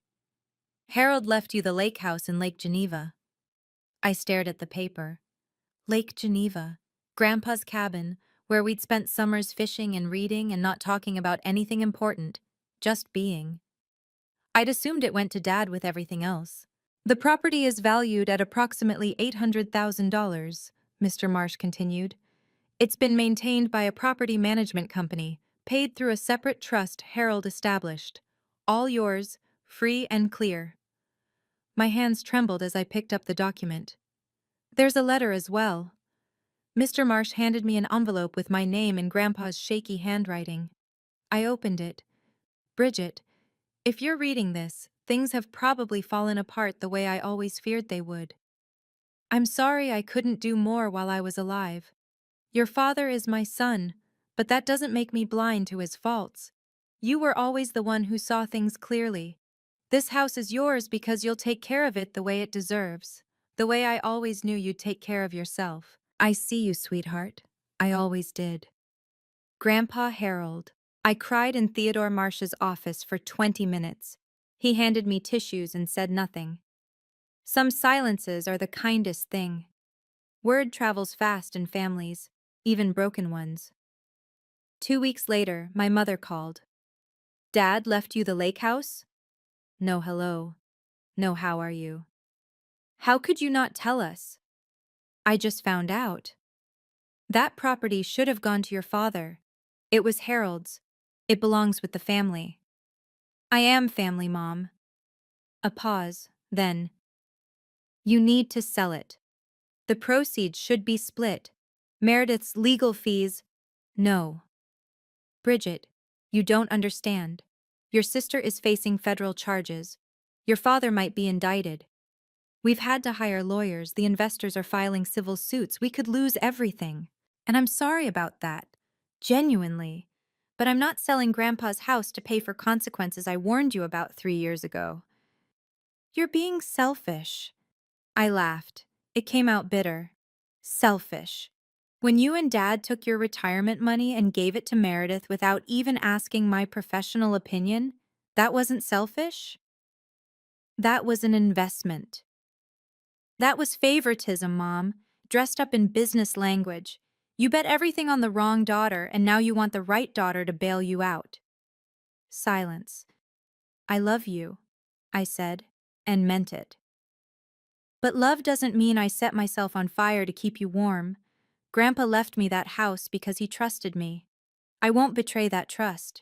Harold left you the lake house in Lake Geneva. I stared at the paper. Lake Geneva, Grandpa's cabin, where we'd spent summers fishing and reading and not talking about anything important, just being. I'd assumed it went to Dad with everything else. The property is valued at approximately $800,000, Mr. Marsh continued. It's been maintained by a property management company, paid through a separate trust Harold established. All yours, free and clear. My hands trembled as I picked up the document. There's a letter as well. Mr. Marsh handed me an envelope with my name in Grandpa's shaky handwriting. I opened it. Bridget, if you're reading this, things have probably fallen apart the way I always feared they would. I'm sorry I couldn't do more while I was alive. Your father is my son, but that doesn't make me blind to his faults. You were always the one who saw things clearly. This house is yours because you'll take care of it the way it deserves, the way I always knew you'd take care of yourself. I see you, sweetheart. I always did. Grandpa Harold. I cried in Theodore Marsh's office for 20 minutes. He handed me tissues and said nothing. Some silences are the kindest thing. Word travels fast in families, even broken ones. 2 weeks later, my mother called. Dad left you the lake house? No hello. No how are you. How could you not tell us? I just found out. That property should have gone to your father. It was Harold's. It belongs with the family. I am family, Mom. A pause, then. You need to sell it. The proceeds should be split. Meredith's legal fees. No. Bridget, you don't understand. Your sister is facing federal charges. Your father might be indicted. We've had to hire lawyers. The investors are filing civil suits. We could lose everything. And I'm sorry about that. Genuinely. But I'm not selling Grandpa's house to pay for consequences I warned you about 3 years ago. You're being selfish. I laughed. It came out bitter. Selfish. When you and Dad took your retirement money and gave it to Meredith without even asking my professional opinion, that wasn't selfish? That was an investment. That was favoritism, Mom, dressed up in business language. You bet everything on the wrong daughter, and now you want the right daughter to bail you out. Silence. I love you, I said, and meant it. But love doesn't mean I set myself on fire to keep you warm. Grandpa left me that house because he trusted me. I won't betray that trust.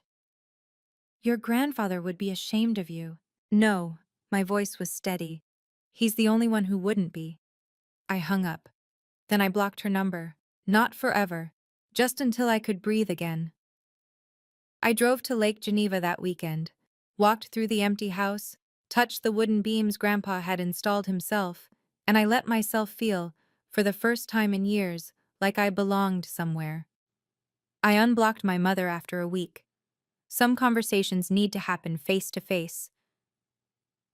Your grandfather would be ashamed of you. No, my voice was steady. He's the only one who wouldn't be. I hung up. Then I blocked her number. Not forever. Just until I could breathe again. I drove to Lake Geneva that weekend, walked through the empty house, touched the wooden beams Grandpa had installed himself, and I let myself feel, for the first time in years, like I belonged somewhere. I unblocked my mother after a week. Some conversations need to happen face to face.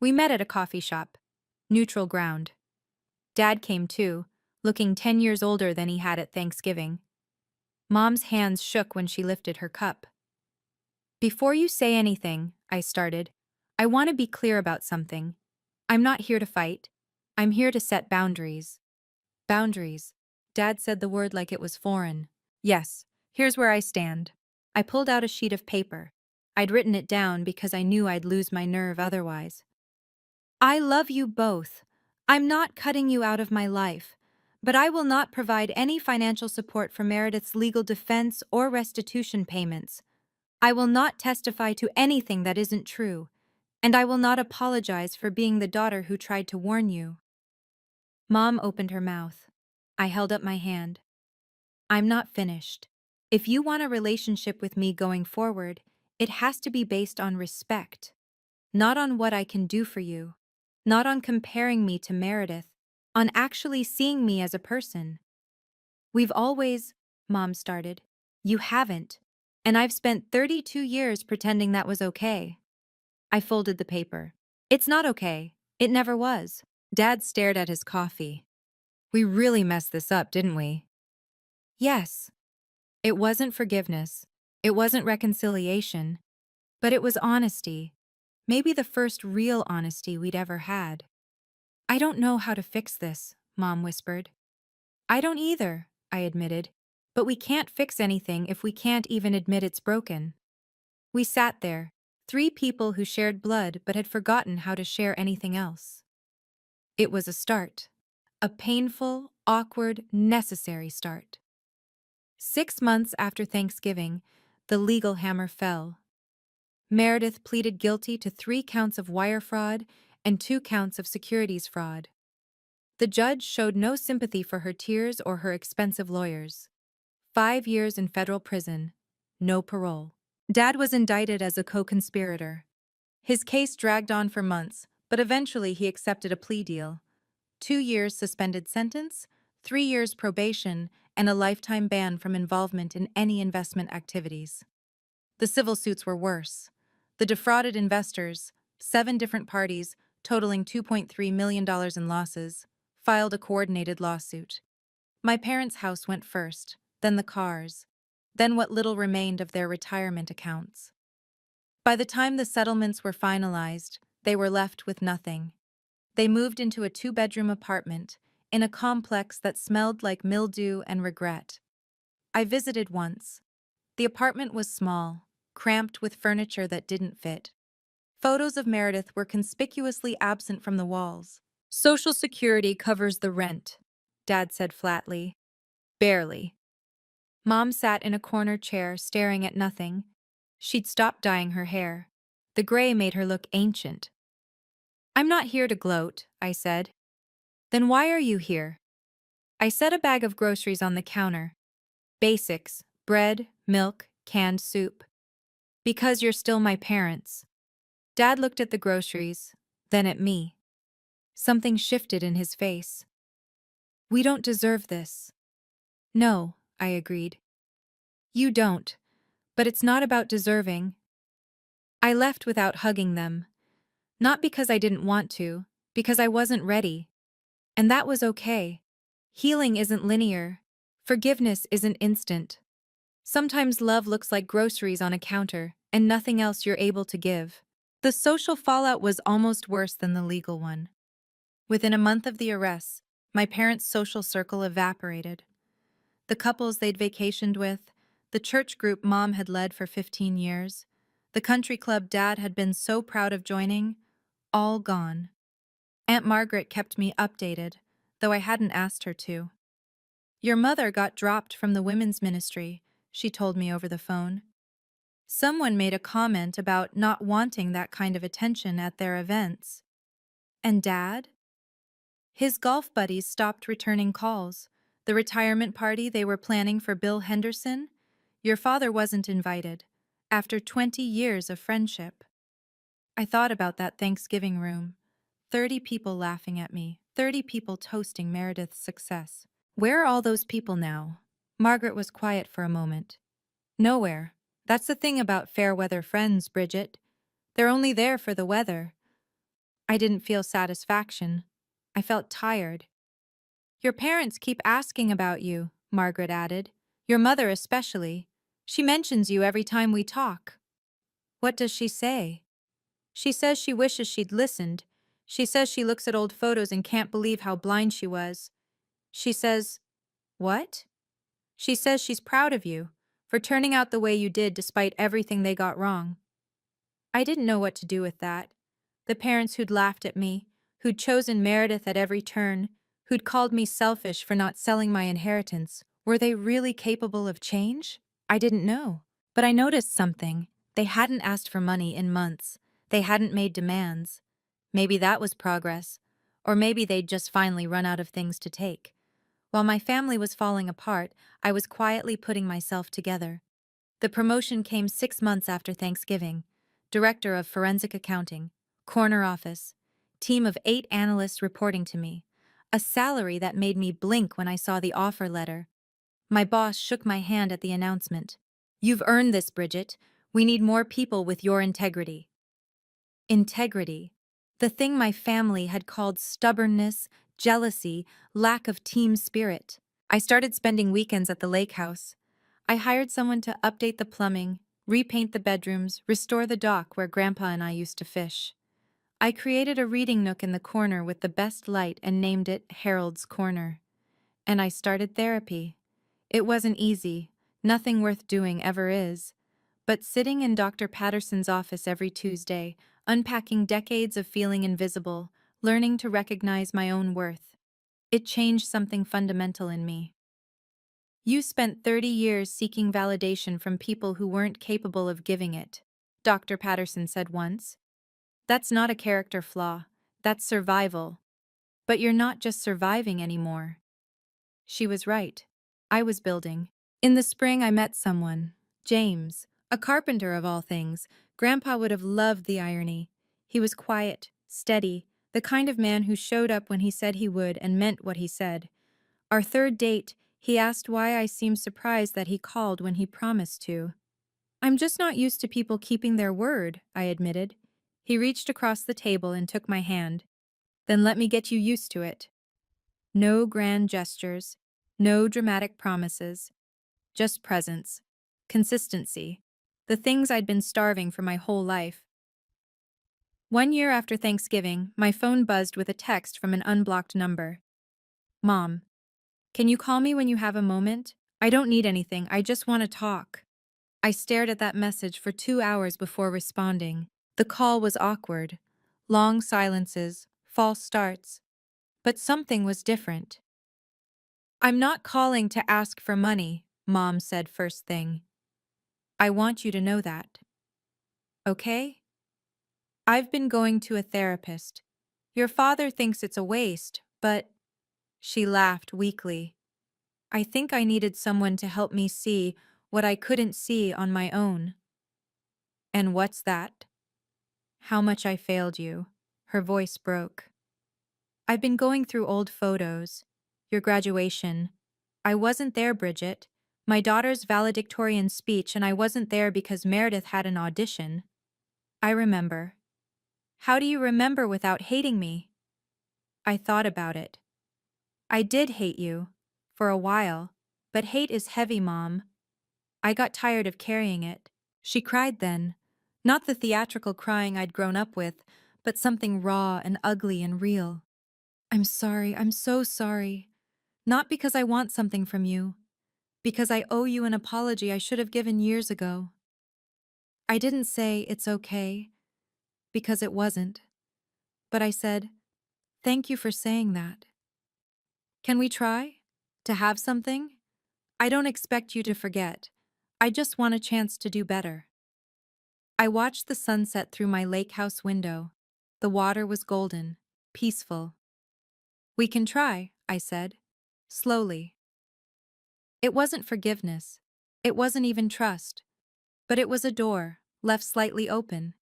We met at a coffee shop. Neutral ground. Dad came too, looking 10 years older than he had at Thanksgiving. Mom's hands shook when she lifted her cup. Before you say anything, I started, I want to be clear about something. I'm not here to fight. I'm here to set boundaries. Boundaries. Dad said the word like it was foreign. Yes, here's where I stand. I pulled out a sheet of paper. I'd written it down because I knew I'd lose my nerve otherwise. I love you both. I'm not cutting you out of my life, but I will not provide any financial support for Meredith's legal defense or restitution payments. I will not testify to anything that isn't true, and I will not apologize for being the daughter who tried to warn you. Mom opened her mouth. I held up my hand. I'm not finished. If you want a relationship with me going forward, it has to be based on respect, not on what I can do for you, not on comparing me to Meredith, on actually seeing me as a person. We've always, Mom started. You haven't. And I've spent 32 years pretending that was okay. I folded the paper. It's not okay. It never was. Dad stared at his coffee. We really messed this up, didn't we? Yes. It wasn't forgiveness. It wasn't reconciliation. But it was honesty. Maybe the first real honesty we'd ever had. I don't know how to fix this, Mom whispered. I don't either, I admitted. But we can't fix anything if we can't even admit it's broken. We sat there, three people who shared blood but had forgotten how to share anything else. It was a start. A painful, awkward, necessary start. 6 months after Thanksgiving, the legal hammer fell. Meredith pleaded guilty to 3 counts of wire fraud and 2 counts of securities fraud. The judge showed no sympathy for her tears or her expensive lawyers. 5 years in federal prison, no parole. Dad was indicted as a co-conspirator. His case dragged on for months, but eventually he accepted a plea deal. 2 years suspended sentence, 3 years probation, and a lifetime ban from involvement in any investment activities. The civil suits were worse. The defrauded investors, 7 different parties, totaling $2.3 million in losses, filed a coordinated lawsuit. My parents' house went first, then the cars, then what little remained of their retirement accounts. By the time the settlements were finalized, they were left with nothing. They moved into a 2-bedroom apartment in a complex that smelled like mildew and regret. I visited once. The apartment was small, cramped with furniture that didn't fit. Photos of Meredith were conspicuously absent from the walls. Social Security covers the rent, Dad said flatly. Barely. Mom sat in a corner chair staring at nothing. She'd stopped dyeing her hair. The gray made her look ancient. I'm not here to gloat, I said. Then why are you here? I set a bag of groceries on the counter. Basics, bread, milk, canned soup. Because you're still my parents. Dad looked at the groceries, then at me. Something shifted in his face. We don't deserve this. No, I agreed. You don't, but it's not about deserving. I left without hugging them. Not because I didn't want to, because I wasn't ready. And that was okay. Healing isn't linear. Forgiveness isn't instant. Sometimes love looks like groceries on a counter, and nothing else you're able to give. The social fallout was almost worse than the legal one. Within a month of the arrests, my parents' social circle evaporated. The couples they'd vacationed with, the church group Mom had led for 15 years, the country club Dad had been so proud of joining, all gone. Aunt Margaret kept me updated, though I hadn't asked her to. Your mother got dropped from the women's ministry, she told me over the phone. Someone made a comment about not wanting that kind of attention at their events. And Dad? His golf buddies stopped returning calls. The retirement party they were planning for Bill Henderson? Your father wasn't invited, after 20 years of friendship. I thought about that Thanksgiving room. 30 people laughing at me, 30 people toasting Meredith's success. Where are all those people now? Margaret was quiet for a moment. Nowhere. That's the thing about fair-weather friends, Bridget. They're only there for the weather. I didn't feel satisfaction. I felt tired. Your parents keep asking about you, Margaret added. Your mother especially. She mentions you every time we talk. What does she say? She says she wishes she'd listened. She says she looks at old photos and can't believe how blind she was. She says, what? She says she's proud of you for turning out the way you did despite everything they got wrong. I didn't know what to do with that. The parents who'd laughed at me, who'd chosen Meredith at every turn, who'd called me selfish for not selling my inheritance, were they really capable of change? I didn't know. But I noticed something. They hadn't asked for money in months. They hadn't made demands. Maybe that was progress. Or maybe they'd just finally run out of things to take. While my family was falling apart, I was quietly putting myself together. The promotion came 6 months after Thanksgiving. Director of Forensic Accounting, corner office, team of 8 analysts reporting to me. A salary that made me blink when I saw the offer letter. My boss shook my hand at the announcement. "You've earned this, Bridget. We need more people with your integrity." Integrity. The thing my family had called stubbornness, jealousy, lack of team spirit. I started spending weekends at the lake house. I hired someone to update the plumbing, repaint the bedrooms, restore the dock where Grandpa and I used to fish. I created a reading nook in the corner with the best light and named it Harold's Corner. And I started therapy. It wasn't easy. Nothing worth doing ever is. But sitting in Dr. Patterson's office every Tuesday, unpacking decades of feeling invisible, learning to recognize my own worth, it changed something fundamental in me. "You spent 30 years seeking validation from people who weren't capable of giving it," Dr. Patterson said once. "That's not a character flaw. That's survival. But you're not just surviving anymore." She was right. I was building. In the spring, I met someone, James, a carpenter of all things. Grandpa would have loved the irony. He was quiet, steady, the kind of man who showed up when he said he would and meant what he said. Our third date, he asked why I seemed surprised that he called when he promised to. "I'm just not used to people keeping their word," I admitted. He reached across the table and took my hand. "Then let me get you used to it." No grand gestures, no dramatic promises, just presence, consistency, the things I'd been starving for my whole life. One year after Thanksgiving, my phone buzzed with a text from an unblocked number. "Mom, can you call me when you have a moment? I don't need anything, I just want to talk." I stared at that message for 2 hours before responding. The call was awkward. Long silences, false starts. But something was different. "I'm not calling to ask for money," Mom said first thing. "I want you to know that. Okay? I've been going to a therapist. Your father thinks it's a waste, but—" She laughed weakly. "I think I needed someone to help me see what I couldn't see on my own." "And what's that?" "How much I failed you." Her voice broke. "I've been going through old photos. Your graduation. I wasn't there, Bridget. My daughter's valedictorian speech, and I wasn't there because Meredith had an audition." "I remember." "How do you remember without hating me?" I thought about it. "I did hate you. For a while. But hate is heavy, Mom. I got tired of carrying it." She cried then. Not the theatrical crying I'd grown up with, but something raw and ugly and real. "I'm sorry, I'm so sorry. Not because I want something from you. Because I owe you an apology I should have given years ago." I didn't say it's okay, because it wasn't. But I said, "Thank you for saying that. Can we try? To have something? I don't expect you to forget. I just want a chance to do better." I watched the sunset through my lake house window. The water was golden, peaceful. "We can try," I said, slowly. It wasn't forgiveness. It wasn't even trust. But it was a door, left slightly open.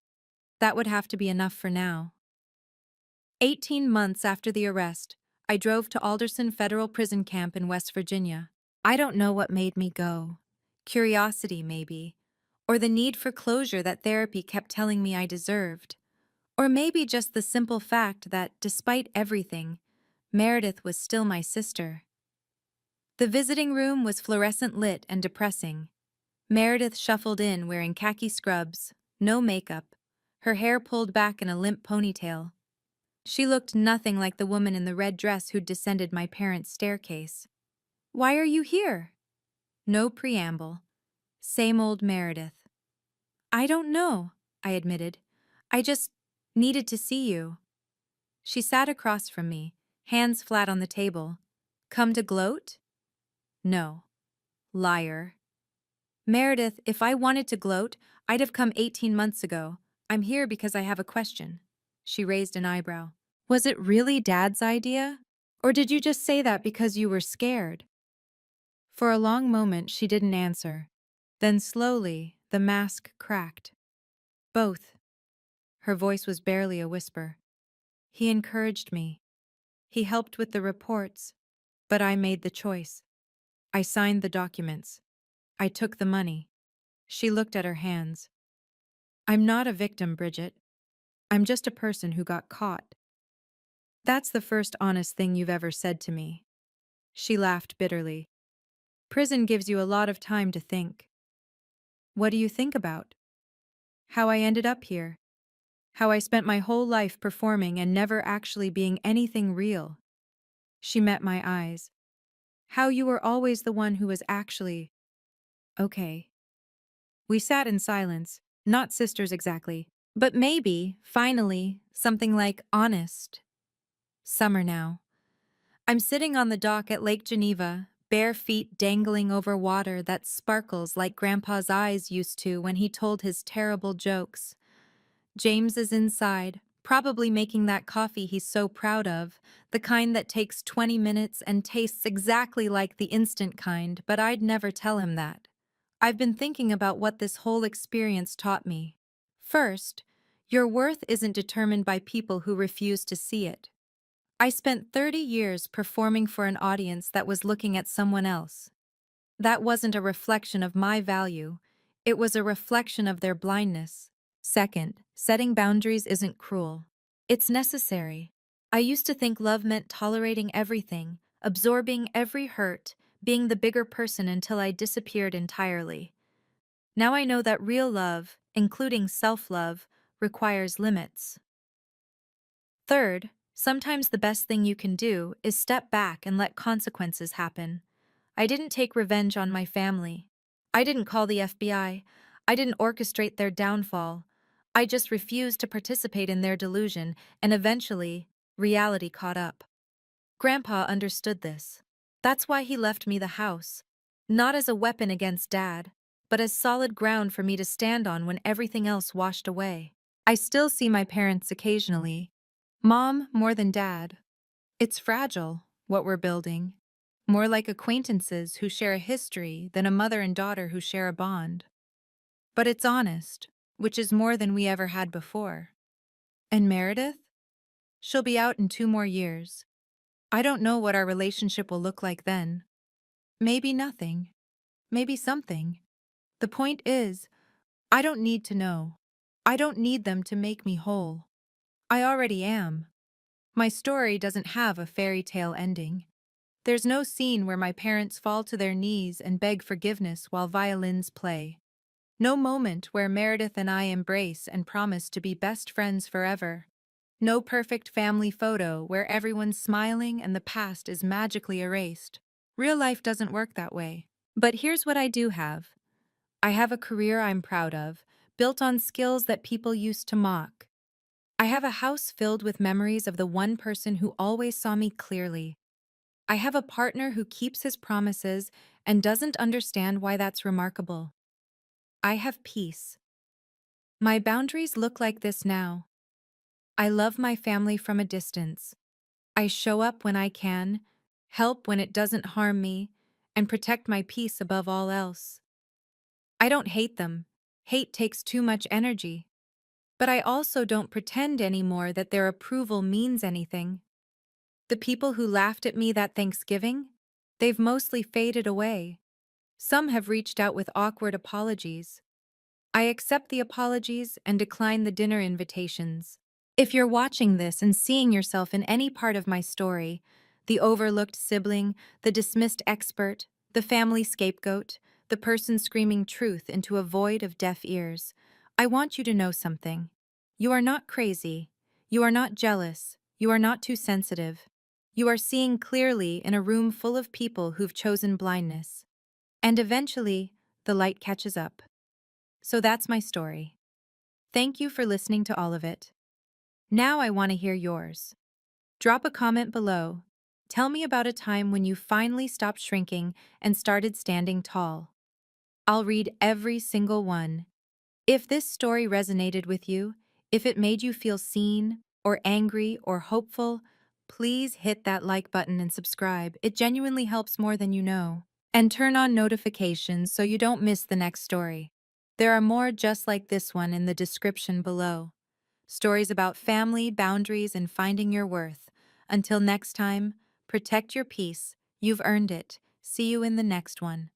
That would have to be enough for now. 18 months after the arrest, I drove to Alderson Federal Prison Camp in West Virginia. I don't know what made me go. Curiosity, maybe. Or the need for closure that therapy kept telling me I deserved. Or maybe just the simple fact that, despite everything, Meredith was still my sister. The visiting room was fluorescent lit and depressing. Meredith shuffled in wearing khaki scrubs, no makeup, her hair pulled back in a limp ponytail. She looked nothing like the woman in the red dress who'd descended my parents' staircase. "Why are you here?" No preamble. Same old Meredith. "I don't know." I admitted. I just needed to see you. She sat across from me, hands flat on the table. Come to gloat? No. Liar. Meredith, if I wanted to gloat, I'd have come 18 months ago. I'm here because I have a question. She raised an eyebrow. Was it really Dad's idea? Or did you just say that because you were scared? For a long moment, she didn't answer. Then slowly, the mask cracked. Both. Her voice was barely a whisper. He encouraged me. He helped with the reports. But I made the choice. I signed the documents. I took the money. She looked at her hands. I'm not a victim, Bridget. I'm just a person who got caught. That's the first honest thing you've ever said to me. She laughed bitterly. Prison gives you a lot of time to think. What do you think about? How I ended up here. How I spent my whole life performing and never actually being anything real. She met my eyes. How you were always the one who was actually okay. We sat in silence, not sisters exactly, but maybe, finally, something like honest. Summer now. I'm sitting on the dock at Lake Geneva, bare feet dangling over water that sparkles like Grandpa's eyes used to when he told his terrible jokes. James is inside, probably making that coffee he's so proud of, the kind that takes 20 minutes and tastes exactly like the instant kind, but I'd never tell him that. I've been thinking about what this whole experience taught me. First, your worth isn't determined by people who refuse to see it. I spent 30 years performing for an audience that was looking at someone else. That wasn't a reflection of my value, it was a reflection of their blindness. Second, setting boundaries isn't cruel. It's necessary. I used to think love meant tolerating everything, absorbing every hurt, being the bigger person until I disappeared entirely. Now I know that real love, including self-love, requires limits. Third, sometimes the best thing you can do is step back and let consequences happen. I didn't take revenge on my family. I didn't call the FBI. I didn't orchestrate their downfall. I just refused to participate in their delusion, and eventually, reality caught up. Grandpa understood this. That's why he left me the house. Not as a weapon against Dad, but as solid ground for me to stand on when everything else washed away. I still see my parents occasionally. Mom more than Dad. It's fragile, what we're building. More like acquaintances who share a history than a mother and daughter who share a bond. But it's honest, which is more than we ever had before. And Meredith? She'll be out in 2 more years. I don't know what our relationship will look like then. Maybe nothing. Maybe something. The point is, I don't need to know. I don't need them to make me whole. I already am. My story doesn't have a fairy tale ending. There's no scene where my parents fall to their knees and beg forgiveness while violins play. No moment where Meredith and I embrace and promise to be best friends forever. No perfect family photo where everyone's smiling and the past is magically erased. Real life doesn't work that way. But here's what I do have. I have a career I'm proud of, built on skills that people used to mock. I have a house filled with memories of the one person who always saw me clearly. I have a partner who keeps his promises and doesn't understand why that's remarkable. I have peace. My boundaries look like this now. I love my family from a distance. I show up when I can, help when it doesn't harm me, and protect my peace above all else. I don't hate them. Hate takes too much energy. But I also don't pretend anymore that their approval means anything. The people who laughed at me that Thanksgiving, they've mostly faded away. Some have reached out with awkward apologies. I accept the apologies and decline the dinner invitations. If you're watching this and seeing yourself in any part of my story, the overlooked sibling, the dismissed expert, the family scapegoat, the person screaming truth into a void of deaf ears, I want you to know something. You are not crazy. You are not jealous. You are not too sensitive. You are seeing clearly in a room full of people who've chosen blindness. And eventually, the light catches up. So that's my story. Thank you for listening to all of it. Now I want to hear yours. Drop a comment below. Tell me about a time when you finally stopped shrinking and started standing tall. I'll read every single one. If this story resonated with you, if it made you feel seen, or angry, or hopeful, please hit that like button and subscribe. It genuinely helps more than you know. And turn on notifications so you don't miss the next story. There are more just like this one in the description below. Stories about family, boundaries, and finding your worth. Until next time, protect your peace. You've earned it. See you in the next one.